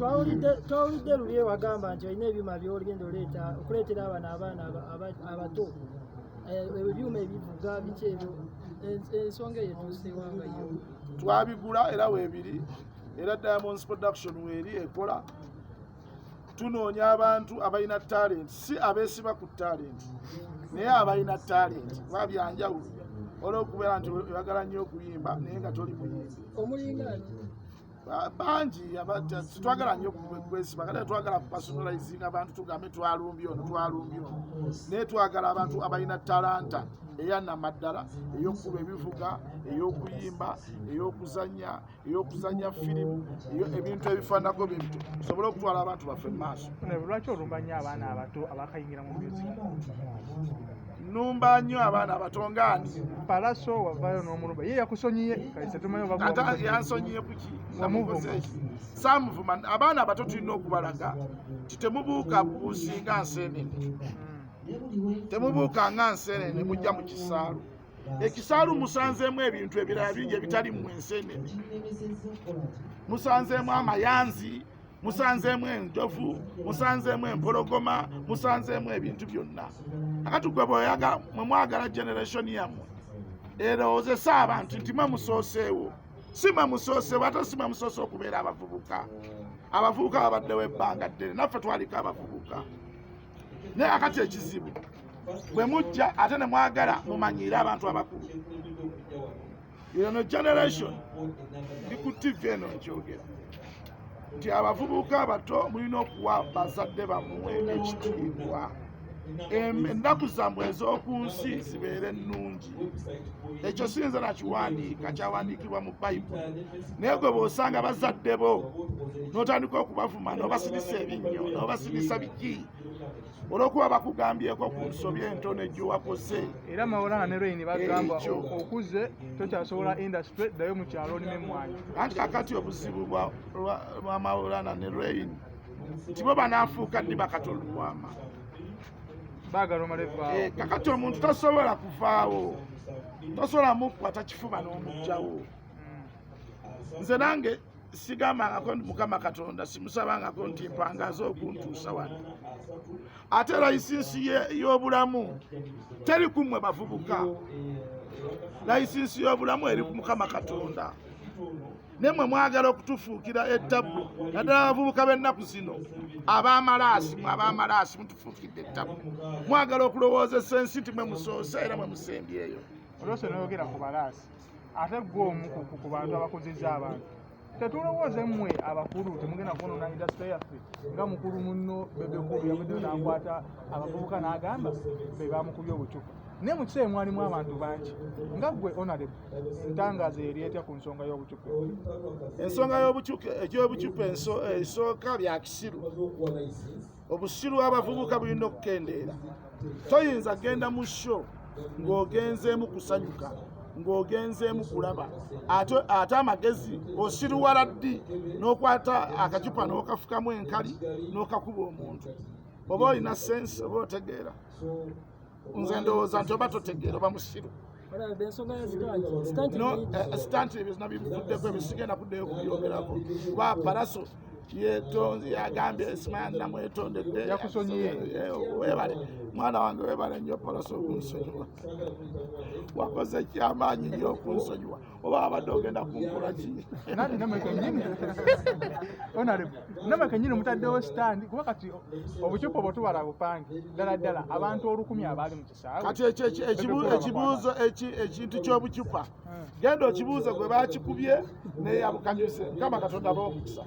twawulidde luli wagamba nti olina ebyuma by'oligenda okuleetera abaana abato ebyuma ebivuga biki ebyo ensonga eyo tusiwanga yo twabigula era weebiri era Diamonds Production weeri ekola tunoonya abantu abalina talent si abeesiba ku talent naye abalina talent babyanjawulo olw'okubeera nti oyagala nnyo okuyimba naye nga toli muyimbi omulinga bangi twagala nnyo kwesiba kale twagala kupersonalizing abantu tugambe twalumbye ono naye twagala abantu abalina talanta eyannamaddala ey'okukuba ebivuga ey'okuyimba ey'okuzanya firimu ebintu ebifaanako bye bityo tusobole okutwala abantu baffe mu maaso. Lwaki olumba nnyo abaana abato abakayingira mu music? Numba nnyo abaana abato ngaani Palaso wavaayo n'omulumba ye yakusonyiye kalise tumanyi ata yansonyiye kuki samuvuma abaana abato tulina okubalaga nti temubuuka buusinga nseenene temubuuka nga nseenene mujja mu kisaalu ekisaalu musanzeemu ebintu ebirala bingi ebitali mu enseenene musanzeemu amayanzi musanzeemu enjovu musanzeemu empologoma musanzeemu ebintu byonna akati gwe mwe mwagala generation yammwe erowoozesa abantu nti mwe musooseewo si mwe musooseewo ate si mwe musoose okubeera abavubuka babaddewo ebbanga ddene naffe twaliko abavubuka naye akati ekizibu bwe mujja ate ne mwagala mumanyiire abantu abakulu eno generation ndi ku TV eno nkyogera nti abavubuka abato mulina okuwa bazadde bammwe ekitiibwa ennaku zammwe ez'oku nsi zibeere ennungi ekyo siyinza nakiwandiika kyawandiikibwa mu Bayibuli naye gwe bw'osanga bazadde bo n'otandika okubavuma n'obasirisa ebinnyo n'obasirisa biki olw'okuba bakugambyeko ku nsobi entono ejjo wakoze era Mawulana ne Rain bagamba okuze tokyasobola industry ddayo mu kyalo olime emmwanyi anti kakati obuzibu bwa Mawulana ne Rain nti bo banaafuuka ddi bakatolwama baagala omala evaawo kakati omuntu tasobola kuvaawo tosobola mukwata kifuba n'omugjawo nze nange sigambangako nti Mukama Katonda simusabangako nti mpangaze okuntuusa wano ate layisinsi y'obulamu teri kumwe bavubuka layisinsi y'obulamu eri ku Mukama Katonda nemwe mwagala okutufuukira ettabu naddala abavubuka b'ennaku zino ab'amalaasi mutufuukidde ettabu mwagala okulowoozesa ensi nti mwe musoose era mwe musembyeyo olwose noyogera ku balaasi ate gwe omu ku bantu abakozeza abantu tetulowooze mmwe abakulu temugenda kubonaona indasitule yaffe nga mukulu munno Bebekulu yavuddeyo n'akwata abavubuka n'agamba be bamukubye obucupa naye mu kiseera mwalimu abantu bangi nga ggwe Honorable ntangaazo eri etya ku nsonga y'obucupa ensonga y'obucupa esooka bya kisiru obusiru abavubuka bulina okukendeera toyinza genda mu sho ng'ogenzeemu kusanyuka ng'ogenzeemu kulaba ate amagezi osiruwala ddi n'okwata akacupa n'okafukamu enkali n'okakuba omuntu oba olina sense oba otegeera nze ndowooza nti oba totegeera oba musiru sitanti ebyo zina bivuddeko ebisigenda kuddeyo kubyogerako kuba Palaso yagambye Ismail namwetondedde webale mwana wange webale nnyo Palaso okunsonyiwa wakoze ekyamaanyi nnyo okunsonyiwa oba abadde ogenda kunkola ki namwe kennyini mutaddewo stand kuba kati obucupa bwe tubala bupange ddala abantu 1000 abaali mu kisaawe kati ekibuuzo ekintu ky'obucupa genda okibuuze gwe baakikubye naye abukanyuze Mukama Katonda b'omukisa